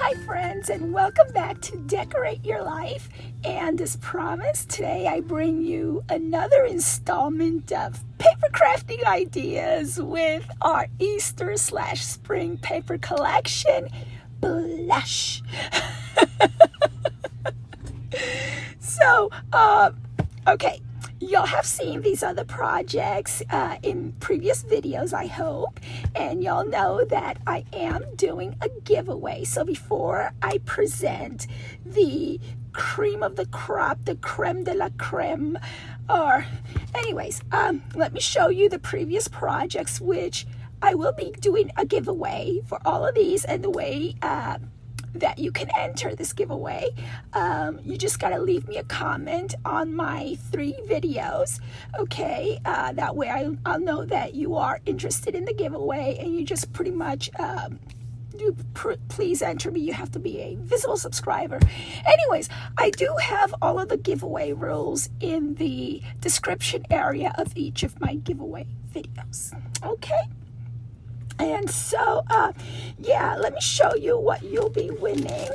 Hi friends, and welcome back to Decorate Your Life. And as promised, today I bring you another installment of paper crafting ideas with our Easter/spring paper collection, Blush. So, okay. Y'all have seen these other projects in previous videos, I hope, and y'all know that I am doing a giveaway. So before I present the cream of the crop, the creme de la creme, or anyways, let me show you the previous projects, which I will be doing a giveaway for all of these, and the way that you can enter this giveaway, you just got to leave me a comment on my 3 videos, okay? That way I'll know that you are interested in the giveaway, and you just pretty much please enter me. You have to be a visible subscriber. Anyways, I do have all of the giveaway rules in the description area of each of my giveaway videos, okay? And so, yeah, let me show you what you'll be winning.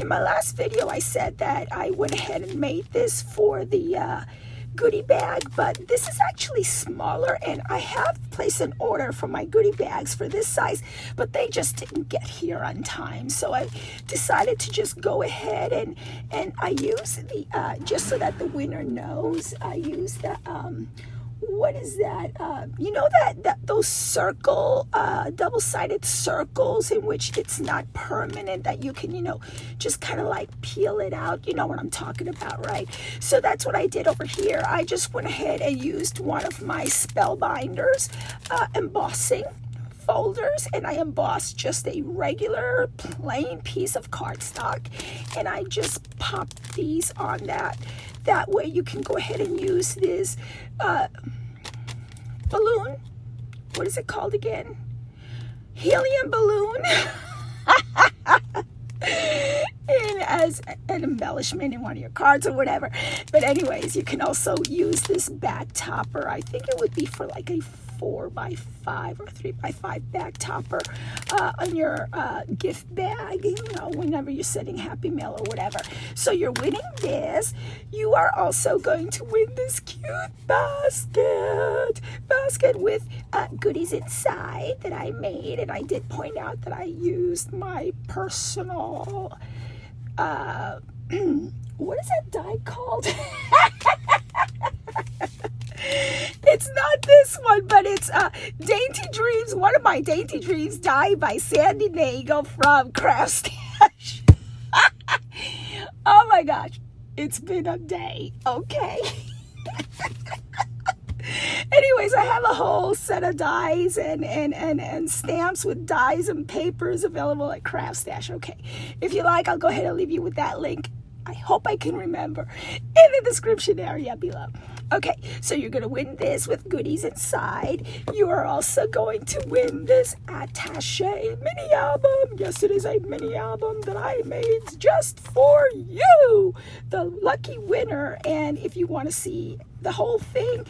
In my last video, I said that I went ahead and made this for the goodie bag, but this is actually smaller, and I have placed an order for my goodie bags for this size, but they just didn't get here on time. So I decided to just go ahead and I use the, just so that the winner knows, I use the, what is that? You know that those circle, double-sided circles in which it's not permanent, that you can, you know, just kind of like peel it out. You know what I'm talking about, right? So that's what I did over here. I just went ahead and used one of my Spellbinders embossing folders, and I embossed just a regular plain piece of cardstock, and I just popped these on that. That way you can go ahead and use this balloon. What is it called again? Helium balloon. And as an embellishment in one of your cards or whatever. But anyways, you can also use this back topper. I think it would be for like a 4x5 or 3x5 back topper on your gift bag, you know, whenever you're sending Happy Mail or whatever. So you're winning this. You are also going to win this cute basket with goodies inside that I made, and I did point out that I used my personal what is that die called? It's not this one, but it's Dainty Dreams, one of my Dainty Dreams die by Sandy Nagel from Craft Stash. Oh my gosh, it's been a day, okay? Anyways, I have a whole set of dies and stamps with dies and papers available at Craft Stash, okay? If you like, I'll go ahead and leave you with that link. I hope I can remember in the description area below. Okay, so you're going to win this with goodies inside. You are also going to win this attaché mini album. Yes, it is a mini album that I made just for you, the lucky winner. And if you want to see the whole thing,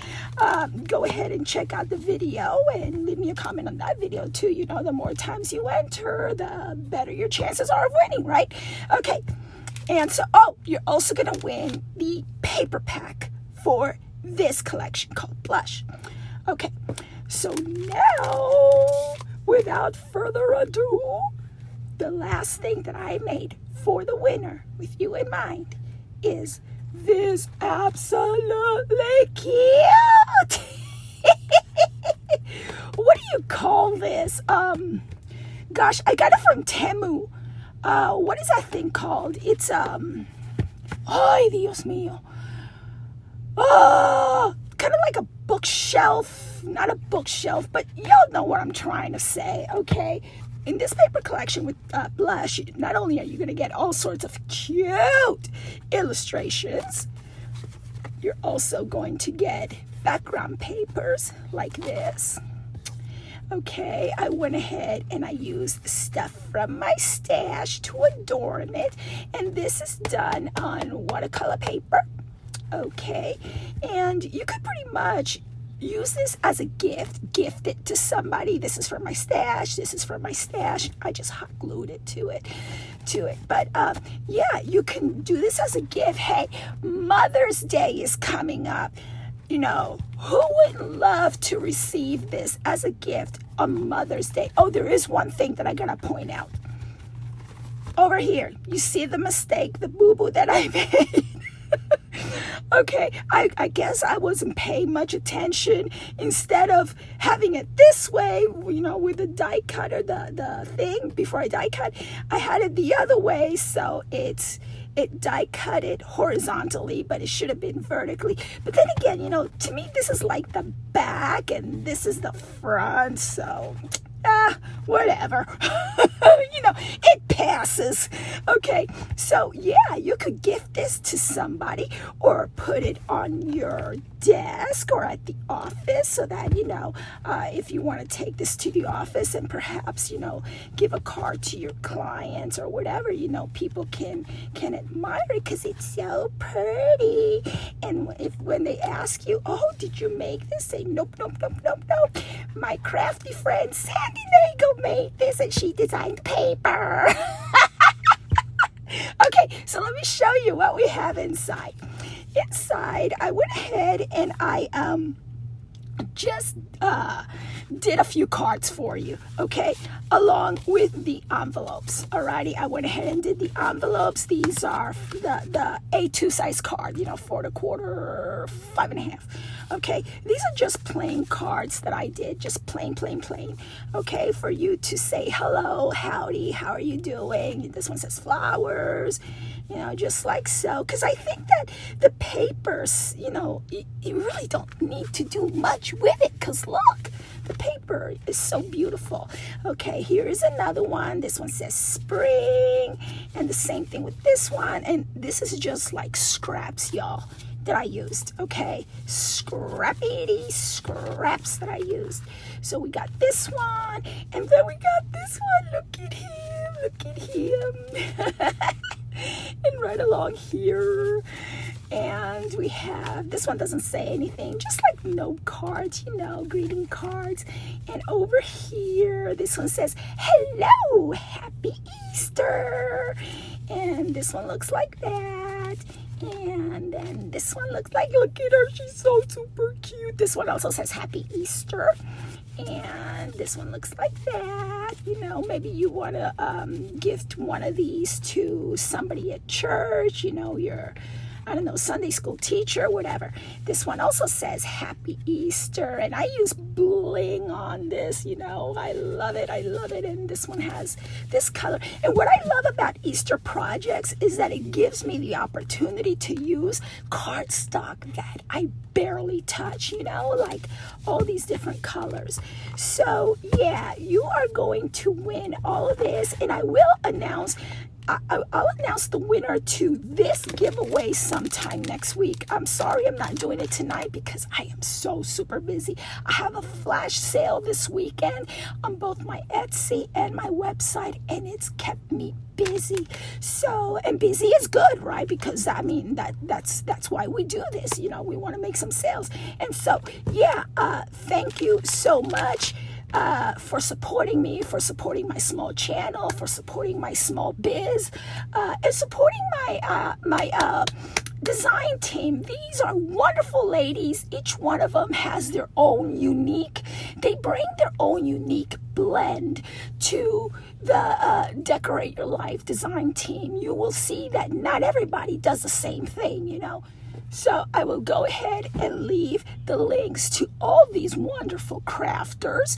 go ahead and check out the video and leave me a comment on that video too. You know, the more times you enter, the better your chances are of winning, right? Okay, and so, oh, you're also going to win the paper pack for this collection called Blush. Okay, so now, without further ado, the last thing that I made for the winner with you in mind is this absolutely cute. What do you call this? Gosh, I got it from Temu. What is that thing called? It's ay, Dios mío. Oh, kind of like a bookshelf, not a bookshelf, but y'all know what I'm trying to say, okay? In this paper collection with Blush, not only are you going to get all sorts of cute illustrations, you're also going to get background papers like this. Okay, I went ahead and I used stuff from my stash to adorn it, and this is done on watercolor paper. Okay, and you could pretty much use this as a gift it to somebody. This is for my stash. This is for my stash. I just hot glued it to it. But yeah, you can do this as a gift. Hey, Mother's Day is coming up. You know, who wouldn't love to receive this as a gift on Mother's Day? Oh, there is one thing that I gotta point out. Over here, you see the mistake, the boo-boo that I made. Okay, I guess I wasn't paying much attention. Instead of having it this way, you know, with the die cutter, the thing, before I die cut, I had it the other way, so it die cut it horizontally, but it should have been vertically. But then again, you know, to me, this is like the back, and this is the front, so... whatever. You know, it passes. Okay, so yeah, you could gift this to somebody or put it on your desk or at the office so that, you know, if you want to take this to the office and perhaps, you know, give a card to your clients or whatever, you know, people can admire it because it's so pretty. And when they ask you, oh, did you make this? Say, nope. My crafty friend Sandy Nagel made this and she designed paper. Okay, so let me show you what we have inside. Inside, I went ahead and I just did a few cards for you, okay, along with the envelopes. Alrighty, I went ahead and did the envelopes. These are the A2 size card, you know, 4 1/4, 5 1/2. Okay, these are just plain cards that I did, just plain, okay, for you to say hello, howdy, how are you doing? This one says flowers, you know, just like so, because I think that the papers, you know, you really don't need to do much with it, because look, the paper is so beautiful. Okay, here is another one. This one says spring, and the same thing with this one, and this is just like scraps, y'all, that I used, okay? Scraps that I used. So we got this one, and then we got this one. Look at him. And right along here. And we have, this one doesn't say anything, just like note cards, you know, greeting cards. And over here, this one says, hello, happy Easter. And this one looks like that. And then this one looks like, look at her, she's so super cute. This one also says happy Easter. And this one looks like that. You know, maybe you want to gift one of these to somebody at church, you know, your, I don't know, Sunday school teacher, whatever. This one also says happy Easter, and I use bling on this, you know, I love it. And this one has this color. And what I love about Easter projects is that it gives me the opportunity to use cardstock that I barely touch, you know, like all these different colors. So yeah, you are going to win all of this, and I will announce I'll announce the winner to this giveaway sometime next week. I'm sorry I'm not doing it tonight because I am so super busy. I have a flash sale this weekend on both my Etsy and my website, and it's kept me busy. So, and busy is good, right? Because I mean that's why we do this. You know, we want to make some sales. And so, yeah, thank you so much. For supporting me, for supporting my small channel, for supporting my small biz, and supporting my design team. These are wonderful ladies. Each one of them has their own unique, they bring their own unique blend to the Decorate Your Life design team. You will see that not everybody does the same thing, you know. So I will go ahead and leave the links to all these wonderful crafters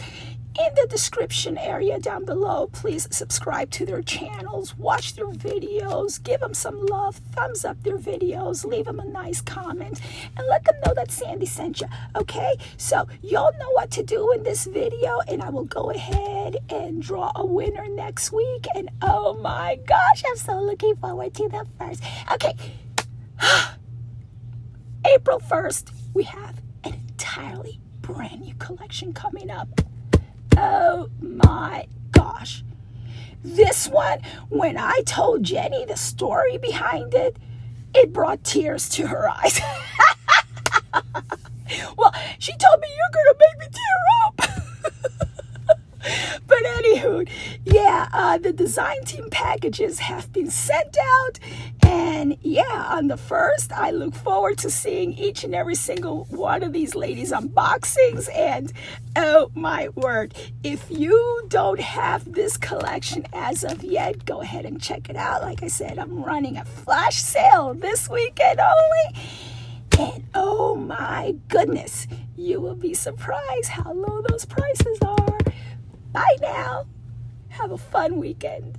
in the description area down below. Please subscribe to their channels, watch their videos, give them some love, thumbs up their videos, leave them a nice comment, and let them know that Sandy sent you, okay? So y'all know what to do in this video, and I will go ahead and draw a winner next week. And oh my gosh, I'm so looking forward to the first. Okay. April 1st, we have an entirely brand new collection coming up. Oh my gosh. This one, when I told Jenny the story behind it, it brought tears to her eyes. Well, she told me you're going to make me tear up. But anywho, yeah, the design team packages have been sent out. And yeah, on the 1st, I look forward to seeing each and every single one of these ladies' unboxings. And oh my word, if you don't have this collection as of yet, go ahead and check it out. Like I said, I'm running a flash sale this weekend only. And oh my goodness, you will be surprised how low those prices are. Bye now. Have a fun weekend.